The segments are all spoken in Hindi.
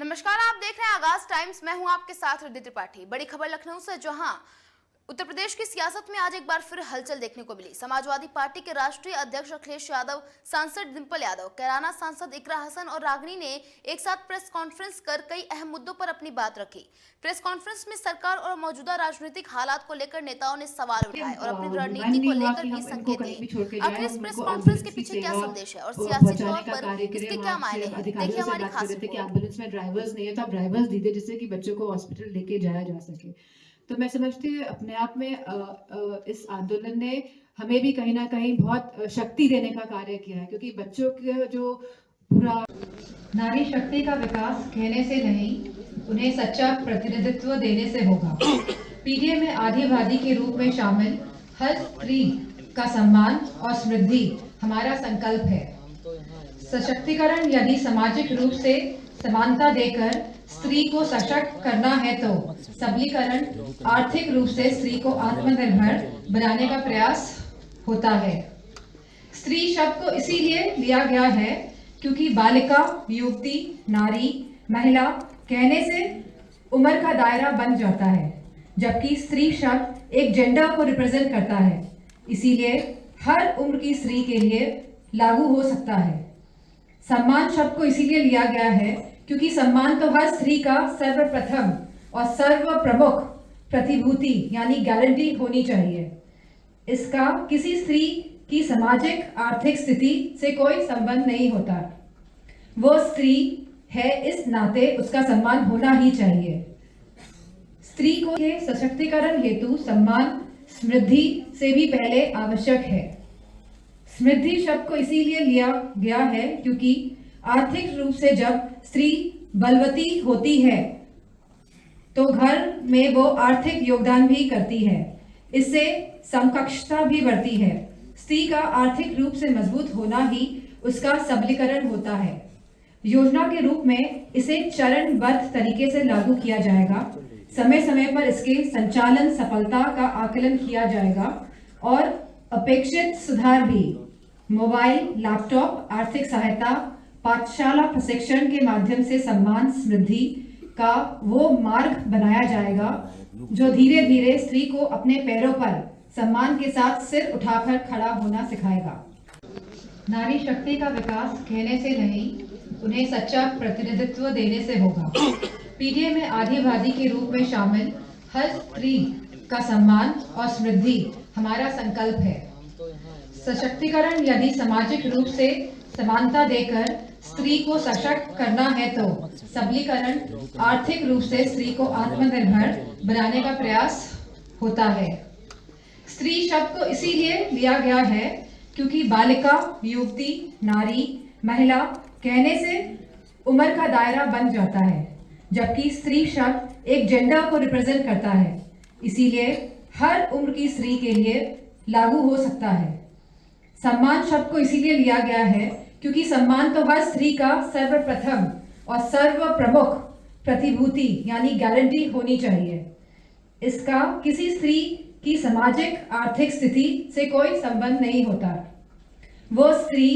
नमस्कार, आप देख रहे हैं आगाज टाइम्स। मैं हूं आपके साथ रिद्धि त्रिपाठी। बड़ी खबर लखनऊ से, जहां उत्तर प्रदेश की सियासत में आज एक बार फिर हलचल देखने को मिली। समाजवादी पार्टी के राष्ट्रीय अध्यक्ष अखिलेश यादव, सांसद डिंपल यादव, कैराना सांसद इकरा हसन और रागिनी ने एक साथ प्रेस कॉन्फ्रेंस कर कई अहम मुद्दों पर अपनी बात रखी। प्रेस कॉन्फ्रेंस में सरकार और मौजूदा राजनीतिक हालात को लेकर नेताओं ने सवाल उठाए और अपनी रणनीति को लेकर भी संकेत दिए। आखिर इस प्रेस कॉन्फ्रेंस के पीछे क्या संदेश है और सियासी तौर पर इसके क्या मायने हैं, देखिए हमारी खास रिपोर्ट। एम्बुलेंस में ड्राइवर्स नहीं है तो आप ड्राइवर्स दीजिए जिससे कि बच्चों को हॉस्पिटल लेके जाया जा सके। तो मैं समझती हूँ अपने आप में इस आंदोलन ने हमें भी कहीं ना कहीं बहुत शक्ति देने का कार्य किया है, क्योंकि बच्चों के जो पूरा नारी शक्ति का विकास कहने से नहीं, उन्हें सच्चा प्रतिनिधित्व देने से होगा। पीडीए में आदिवादी के रूप में शामिल हर स्त्री का सम्मान और समृद्धि हमारा संकल्प है। सशक्तिकरण यदि सामाजिक रूप से समानता देकर स्त्री को सशक्त करना है तो सबलीकरण आर्थिक रूप से स्त्री को आत्मनिर्भर बनाने का प्रयास होता है। स्त्री शब्द को इसीलिए लिया गया है क्योंकि बालिका, युवती, नारी, महिला कहने से उम्र का दायरा बन जाता है, जबकि स्त्री शब्द एक जेंडर को रिप्रेजेंट करता है। इसीलिए हर उम्र की स्त्री के लिए लागू हो सकता है। सम्मान शब्द को इसीलिए लिया गया है क्योंकि सम्मान तो हर स्त्री का सर्वप्रथम और सर्व प्रमुख प्रतिभूति यानी गारंटी होनी चाहिए। इसका किसी स्त्री की सामाजिक आर्थिक स्थिति से कोई संबंध नहीं होता। वो स्त्री है, इस नाते उसका सम्मान होना ही चाहिए। स्त्री को के सशक्तिकरण हेतु सम्मान समृद्धि से भी पहले आवश्यक है। समृद्धि शब्द को इसीलिए लिया गया है क्योंकि आर्थिक रूप से जब स्त्री बलवती होती है तो घर में वो आर्थिक योगदान भी करती है। इससे समकक्षता भी बढ़ती है। स्त्री का आर्थिक रूप से मजबूत होना ही उसका सबलीकरण होता है। योजना के रूप में इसे चरणबद्ध तरीके से लागू किया जाएगा। समय समय पर इसके संचालन सफलता का आकलन किया जाएगा और अपेक्षित सुधार भी मोबाइल, लैपटॉप, आर्थिक सहायता, पाठशाला प्रशिक्षण के माध्यम से सम्मान समृद्धि का वो मार्ग बनाया जाएगा जो धीरे धीरे स्त्री को अपने पैरों पर सम्मान के साथ सिर उठाकर खड़ा होना सिखाएगा। नारी शक्ति का विकास कहने से नहीं, उन्हें सच्चा प्रतिनिधित्व देने से होगा। पीडीए में आदिवादी के रूप में शामिल हर स्त्री का सम्मान और समृद्धि हमारा संकल्प है। सशक्तिकरण यदि सामाजिक रूप से समानता देकर स्त्री को सशक्त करना है तो सबलीकरण आर्थिक रूप से स्त्री को आत्मनिर्भर बनाने का प्रयास होता है। स्त्री शब्द को इसीलिए लिया गया है क्योंकि बालिका, युवती, नारी, महिला कहने से उम्र का दायरा बन जाता है, जबकि स्त्री शब्द एक जेंडर को रिप्रेजेंट करता है। इसीलिए हर उम्र की स्त्री के लिए लागू हो सकता है। सम्मान शब्द को इसीलिए लिया गया है क्योंकि सम्मान तो हर स्त्री का सर्वप्रथम और सर्व प्रमुख प्रतिभूति यानी गारंटी होनी चाहिए। इसका किसी स्त्री की सामाजिक आर्थिक स्थिति से कोई संबंध नहीं होता। वो स्त्री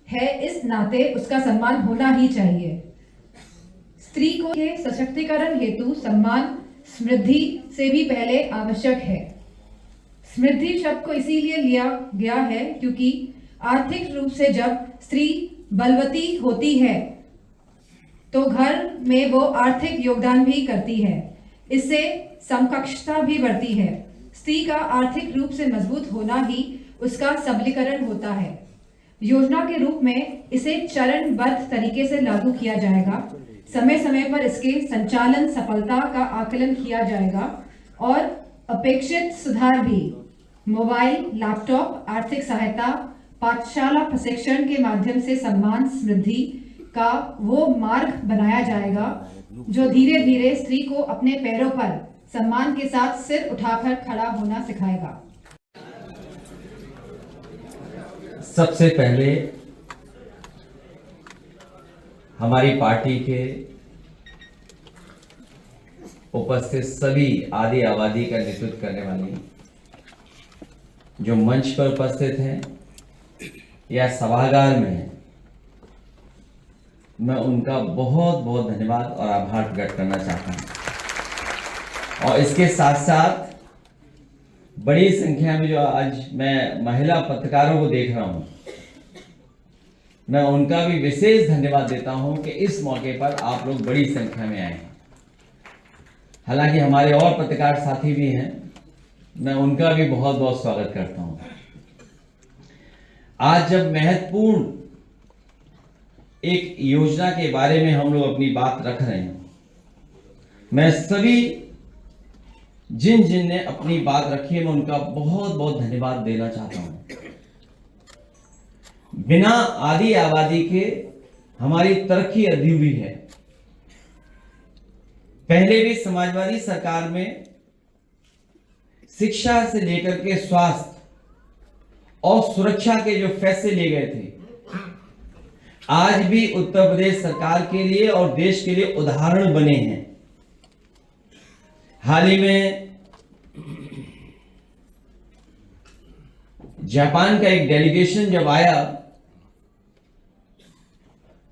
है, इस नाते उसका सम्मान होना ही चाहिए। स्त्री को के सशक्तिकरण हेतु सम्मान समृद्धि से भी पहले आवश्यक है। समृद्धि शब्द को इसीलिए लिया गया है क्योंकि आर्थिक रूप से जब स्त्री बलवती होती है तो घर में वो आर्थिक योगदान भी करती है। इससे समकक्षता भी बढ़ती है। स्त्री का आर्थिक रूप से मजबूत होना ही उसका सबलीकरण होता है। योजना के रूप में इसे चरणबद्ध तरीके से लागू किया जाएगा। समय समय पर इसके संचालन सफलता का आकलन किया जाएगा और अपेक्षित सुधार भी मोबाइल, लैपटॉप, आर्थिक सहायता, पाठशाला प्रशिक्षण के माध्यम से सम्मान समृद्धि का वो मार्ग बनाया जाएगा जो धीरे धीरे स्त्री को अपने पैरों पर सम्मान के साथ सिर उठाकर खड़ा होना सिखाएगा। सबसे पहले हमारी पार्टी के उपस्थित सभी आदि आबादी का नेतृत्व करने वाली जो मंच पर उपस्थित हैं या सभागार में हैं, मैं उनका बहुत बहुत धन्यवाद और आभार प्रकट करना चाहता हूं। और इसके साथ साथ बड़ी संख्या में जो आज मैं महिला पत्रकारों को देख रहा हूं, मैं उनका भी विशेष धन्यवाद देता हूं कि इस मौके पर आप लोग बड़ी संख्या में आए हैं। हालांकि हमारे और पत्रकार साथी भी हैं, मैं उनका भी बहुत बहुत स्वागत करता हूं। आज जब महत्वपूर्ण एक योजना के बारे में हम लोग अपनी बात रख रहे हैं, मैं सभी जिन जिन ने अपनी बात रखी है, मैं उनका बहुत बहुत धन्यवाद देना चाहता हूं। बिना आदि आबादी के हमारी तरक्की अधूरी है। पहले भी समाजवादी सरकार में शिक्षा से लेकर के स्वास्थ्य और सुरक्षा के जो फैसले लिए गए थे, आज भी उत्तर प्रदेश सरकार के लिए और देश के लिए उदाहरण बने हैं। हाल ही में जापान का एक डेलीगेशन जब आया,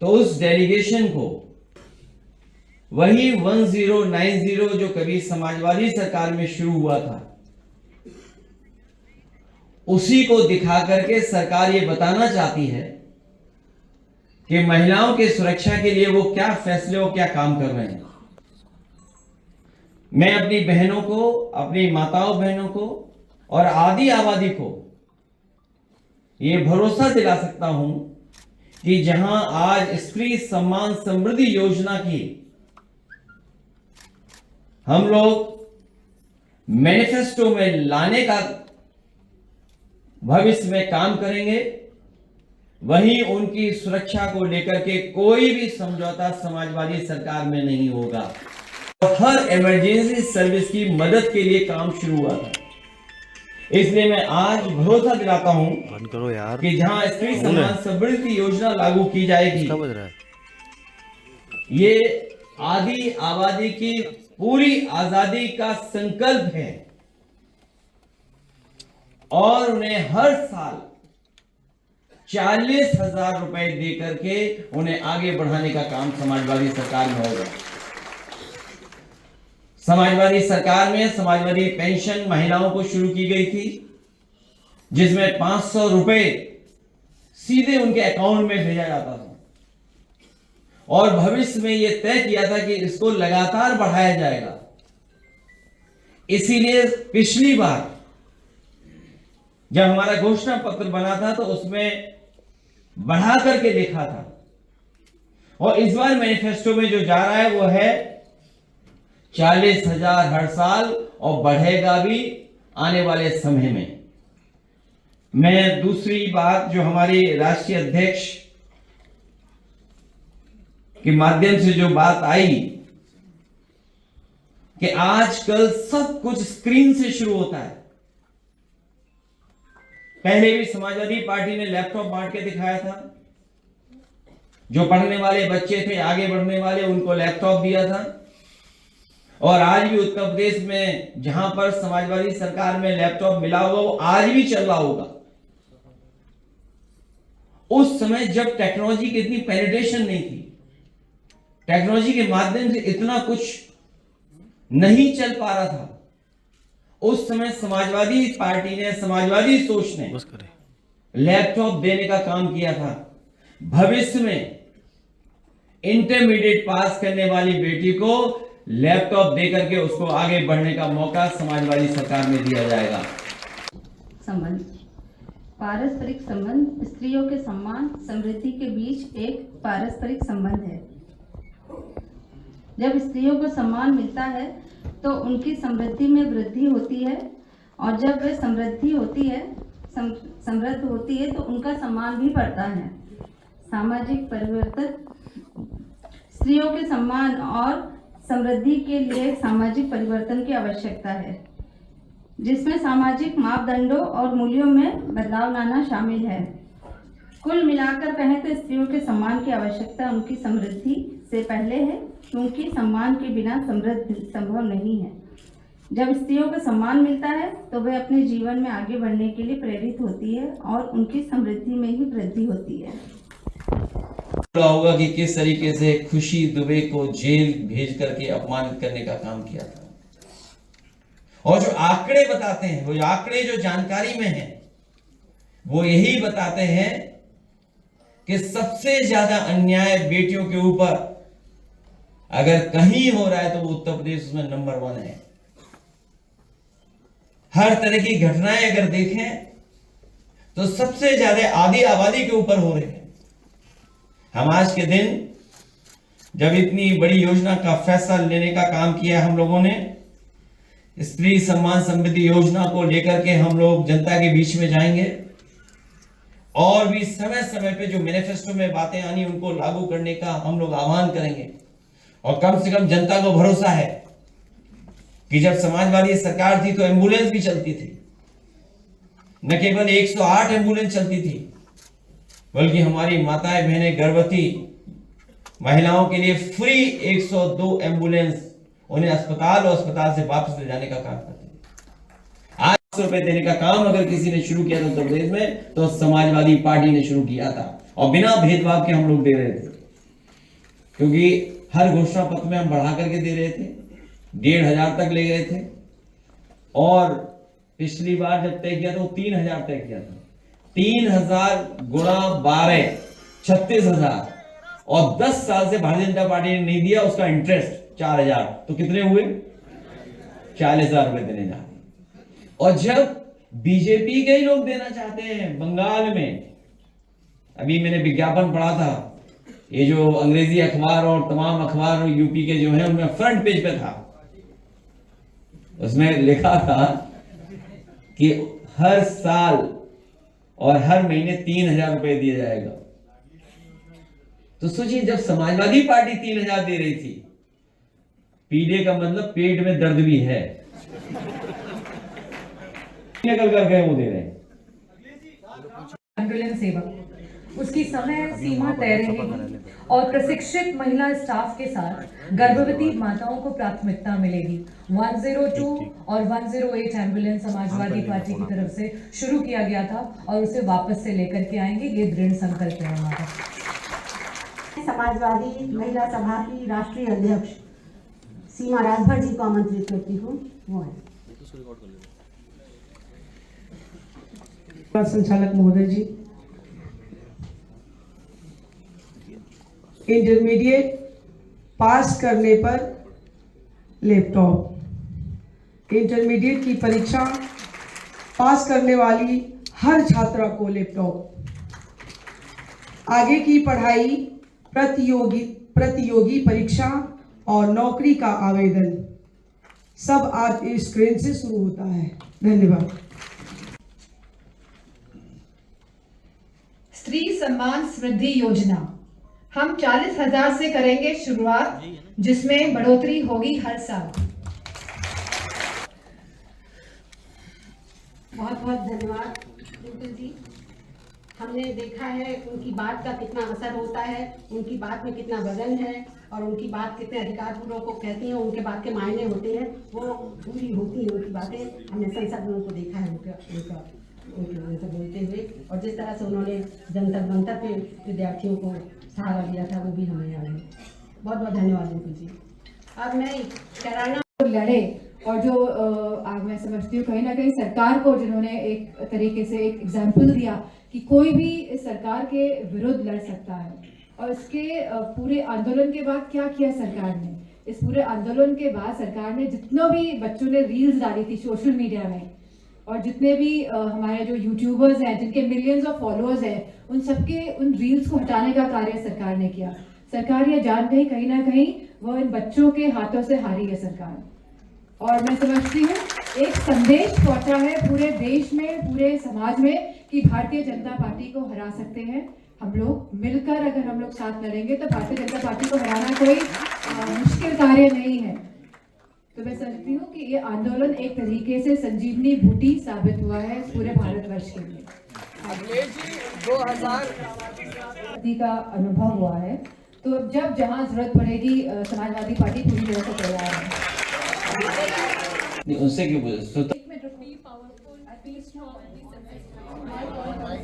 तो उस डेलीगेशन को वही 1090 जो कभी समाजवादी सरकार में शुरू हुआ था, उसी को दिखा करके सरकार ये बताना चाहती है कि महिलाओं के सुरक्षा के लिए वो क्या फैसले और क्या काम कर रहे हैं। मैं अपनी बहनों को, अपनी माताओं बहनों को और आदि आबादी को ये भरोसा दिला सकता हूं कि जहां आज स्त्री सम्मान समृद्धि योजना की हम लोग मैनिफेस्टो में लाने का भविष्य में काम करेंगे, वहीं उनकी सुरक्षा को लेकर के कोई भी समझौता समाजवादी सरकार में नहीं होगा। हर इमरजेंसी सर्विस की मदद के लिए काम शुरू हुआ था। इसलिए मैं आज भरोसा दिलाता हूं बंद करो यार कि जहां स्त्री सम्मान समृद्धि योजना लागू की जाएगी, बज रहा है। ये आदि आबादी की पूरी आजादी का संकल्प है और उन्हें हर साल 40,000 रुपए देकर के उन्हें आगे बढ़ाने का काम समाजवादी सरकार में होगा। समाजवादी सरकार में समाजवादी पेंशन महिलाओं को शुरू की गई थी, जिसमें 500 रुपए सीधे उनके अकाउंट में भेजा जाता था और भविष्य में यह तय किया था कि इसको लगातार बढ़ाया जाएगा। इसीलिए पिछली बार जब हमारा घोषणा पत्र बना था तो उसमें बढ़ा करके लिखा था, और इस बार मैनिफेस्टो में जो जा रहा है वो है 40,000 हर साल और बढ़ेगा भी आने वाले समय में। मैं दूसरी बात जो हमारी राष्ट्रीय अध्यक्ष के माध्यम से जो बात आई कि आजकल सब कुछ स्क्रीन से शुरू होता है। पहले भी समाजवादी पार्टी ने लैपटॉप बांट के दिखाया था, जो पढ़ने वाले बच्चे थे, आगे बढ़ने वाले, उनको लैपटॉप दिया था। और आज भी उत्तर प्रदेश में जहां पर समाजवादी सरकार में लैपटॉप मिला होगा वो आज भी चल रहा होगा। उस समय जब टेक्नोलॉजी की इतनी पेनिट्रेशन नहीं थी, टेक्नोलॉजी के माध्यम से इतना कुछ नहीं चल पा रहा था, उस समय समाजवादी पार्टी ने, समाजवादी सोच ने लैपटॉप देने का काम किया था। भविष्य में इंटरमीडिएट पास करने वाली बेटी को लैपटॉप देकर के उसको आगे बढ़ने का मौका समाजवादी सरकार में दिया जाएगा। संबंध, पारस्परिक संबंध स्त्रियों के सम्मान समृद्धि के बीच एक पारस्परिक संबंध है। जब स्त्रियों को सम्मान मिलता है तो उनकी समृद्धि में वृद्धि होती है, और जब वे समृद्ध होती है तो उनका सम्मान भी बढ़ता है। सामाजिक परिवर्तन, स्त्रियों के सम्मान और समृद्धि के लिए सामाजिक परिवर्तन की आवश्यकता है, जिसमें सामाजिक मापदंडों और मूल्यों में बदलाव लाना शामिल है। कुल मिलाकर कहें तो स्त्रियों के सम्मान की आवश्यकता उनकी समृद्धि से पहले है, क्योंकि सम्मान के बिना समृद्धि संभव नहीं है। जब स्त्रियों को सम्मान मिलता है तो वे अपने जीवन में आगे बढ़ने के लिए प्रेरित होती है और उनकी समृद्धि में ही वृद्धि होती है। होगा कि किस तरीके से खुशी दुबे को जेल भेज करके अपमानित करने का काम किया था। और जो आंकड़े बताते हैं, वो आंकड़े जो जानकारी में हैं, वो यही बताते हैं कि सबसे ज्यादा अन्याय बेटियों के ऊपर अगर कहीं हो रहा है तो वो उत्तर प्रदेश उसमें नंबर 1 है। हर तरह की घटनाएं अगर देखें तो सबसे ज्यादा आधी आबादी के ऊपर हो रहे हैं। हम आज के दिन जब इतनी बड़ी योजना का फैसला लेने का काम किया हम लोगों ने, स्त्री सम्मान समृद्धि योजना को लेकर के हम लोग जनता के बीच में जाएंगे और भी समय समय पे जो मैनिफेस्टो में बातें आनी उनको लागू करने का हम लोग आह्वान करेंगे। और कम से कम जनता को भरोसा है कि जब समाजवादी सरकार थी तो एम्बुलेंस भी चलती थी, न केवल 108 एम्बुलेंस चलती थी, बल्कि हमारी माताएं बहनें गर्भवती महिलाओं के लिए फ्री 102 एम्बुलेंस उन्हें अस्पताल और अस्पताल से वापस ले जाने का काम करती थी। आज ₹100 देने का काम अगर किसी ने शुरू किया था उत्तर प्रदेश में तो समाजवादी पार्टी ने शुरू किया था, और बिना भेदभाव के हम लोग दे रहे थे, क्योंकि हर घोषणा पत्र में हम बढ़ा करके दे रहे थे, 1500 तक ले गए थे, और पिछली बार जब तय किया था वो 3000 तय किया था। 3000 गुणा 12 36,000, और 10 साल से भारतीय जनता पार्टी ने नहीं दिया उसका इंटरेस्ट 4000, तो कितने हुए 40,000 रुपए देने जा रहे। और जब बीजेपी के ही लोग देना चाहते हैं, बंगाल में अभी मैंने विज्ञापन पढ़ा था, ये जो अंग्रेजी अखबार और तमाम अखबार यूपी के जो हैं उनमें फ्रंट पेज पे था, उसमें लिखा था कि हर साल और हर महीने 3000 रुपए दिया जाएगा। तो सोचिए, जब समाजवादी पार्टी 3000 दे रही थी, पीडे का मतलब पेट में दर्द भी है, निकल कर गए वो दे रहे हैं। एम्बुलेंस सेवा उसकी समय सीमा तय रहेगी और प्रशिक्षित महिला स्टाफ के साथ गर्भवती माताओं को प्राथमिकता मिलेगी। 102 और 108 एम्बुलेंस समाजवादी पार्टी की तरफ से शुरू किया गया था और उसे वापस से लेकर के आएंगे, ये दृढ़ संकल्प है हमारा। समाजवादी महिला सभा की राष्ट्रीय अध्यक्ष सीमा राजभर जी को आमंत्रित करती हूँ। वो है संचालक महोदय जी, इंटरमीडिएट पास करने पर लैपटॉप, इंटरमीडिएट की परीक्षा पास करने वाली हर छात्रा को लैपटॉप, आगे की पढ़ाई, प्रतियोगी परीक्षा और नौकरी का आवेदन सब आज इस स्क्रीन से शुरू होता है। धन्यवाद। स्त्री सम्मान समृद्धि योजना हम 40,000 से करेंगे शुरुआत, जिसमें बढ़ोतरी होगी हर साल। बहुत बहुत धन्यवाद डिम्पल जी। हमने देखा है उनकी बात का कितना असर होता है, उनकी बात में कितना वजन है और उनकी बात कितने अधिकारपूर्वक को कहती हैं, उनके बात के मायने होते हैं, वो पूरी होती हैं उनकी बातें। हमने संसद में उनको देखा है उनसे बोलते हुए, और जिस तरह से उन्होंने जंतर मंतर पे विद्यार्थियों को सहारा दिया था वो भी हमें याद है। बहुत बहुत धन्यवाद डिम्पल जी। अब मैं कैराना लड़े, और जो मैं समझती हूँ कहीं ना कहीं सरकार को जिन्होंने एक तरीके से एक एग्जाम्पल दिया कि कोई भी इस सरकार के विरुद्ध लड़ सकता है, और इसके पूरे आंदोलन के बाद क्या किया सरकार ने, इस पूरे आंदोलन के बाद सरकार ने जितनों भी बच्चों ने रील्स डाली थी सोशल मीडिया में, और जितने भी हमारे जो यूट्यूबर्स हैं जिनके मिलियंस ऑफ फॉलोअर्स हैं, उन सबके उन रील्स को हटाने का कार्य सरकार ने किया। सरकार ये जान गई कहीं ना कहीं वो इन बच्चों के हाथों से हारी है सरकार, और मैं समझती हूँ एक संदेश पहुंचा है पूरे देश में, पूरे समाज में, कि भारतीय जनता पार्टी को हरा सकते हैं हम लोग मिलकर। अगर हम लोग साथ लड़ेंगे तो भारतीय जनता पार्टी को हराना कोई मुश्किल कार्य नहीं है। तो मैं समझती हूँ कि ये आंदोलन एक तरीके से संजीवनी बूटी साबित हुआ है पूरे भारतवर्ष के लिए। 2000 का अनुभव हुआ है, तो अब जब जहाँ जरूरत पड़ेगी समाजवादी पार्टी पूरी तरह से तैयार है। उनसे क्यों बोले?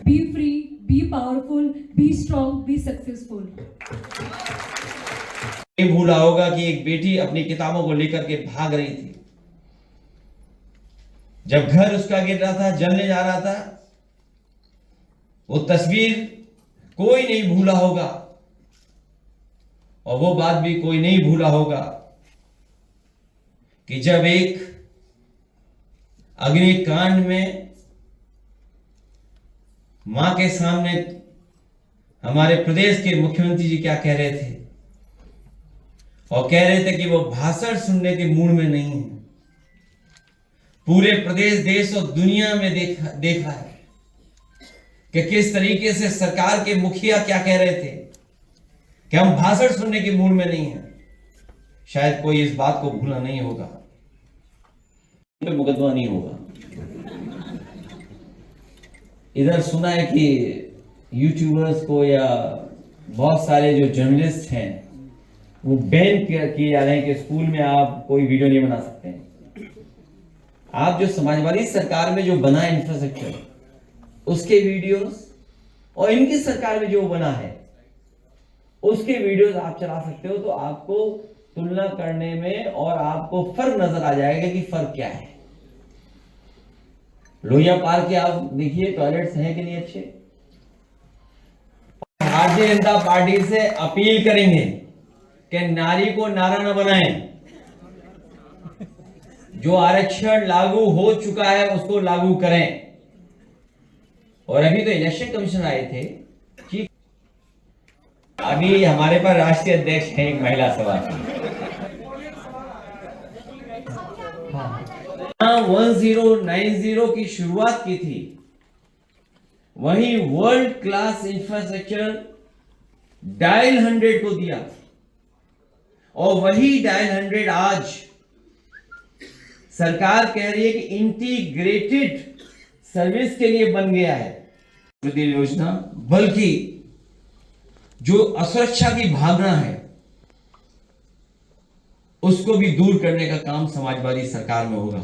Be free, be powerful, be strong, be successful. नहीं भूला होगा कि एक बेटी अपनी किताबों को लेकर के भाग रही थी, जब घर उसका गिर रहा था, जलने जा रहा था, वो तस्वीर कोई नहीं भूला होगा और वो बात भी कोई नहीं भूला होगा कि जब एक अग्निकांड में मां के सामने हमारे प्रदेश के मुख्यमंत्री जी क्या कह रहे थे, और कह रहे थे कि वो भाषण सुनने के मूड में नहीं है। पूरे प्रदेश, देश और दुनिया में देखा है कि किस तरीके से सरकार के मुखिया क्या कह रहे थे कि हम भाषण सुनने के मूड में नहीं है। शायद कोई इस बात को भूला नहीं होगा, मुकदमा नहीं होगा। इधर सुना है कि यूट्यूबर्स को या बहुत सारे जो जर्नलिस्ट हैं वो बैन किए जा रहे हैं कि स्कूल में आप कोई वीडियो नहीं बना सकते हैं। आप जो समाजवादी सरकार में जो बना इंफ्रास्ट्रक्चर, उसके वीडियोस और इनकी सरकार में जो बना है उसके वीडियोस आप चला सकते हो, तो आपको तुलना करने में और आपको फर्क नजर आ जाएगा कि फर्क क्या है। लोहिया पार्क के आप देखिए टॉयलेट्स हैं कि नहीं अच्छे। भारतीय जनता पार्टी से अपील करेंगे कि नारी को नारा न बनाएं। जो आरक्षण लागू हो चुका है उसको लागू करें। और अभी तो इलेक्शन कमीशन आए थे कि अभी हमारे पास राष्ट्रीय अध्यक्ष हैं एक महिला सभा की। 1090 की शुरुआत की थी, वहीं वर्ल्ड क्लास इंफ्रास्ट्रक्चर डायल 100 को दिया और वही डायल 100 आज सरकार कह रही है कि इंटीग्रेटेड सर्विस के लिए बन गया है योजना, बल्कि जो असुरक्षा की भावना है उसको भी दूर करने का काम समाजवादी सरकार में होगा।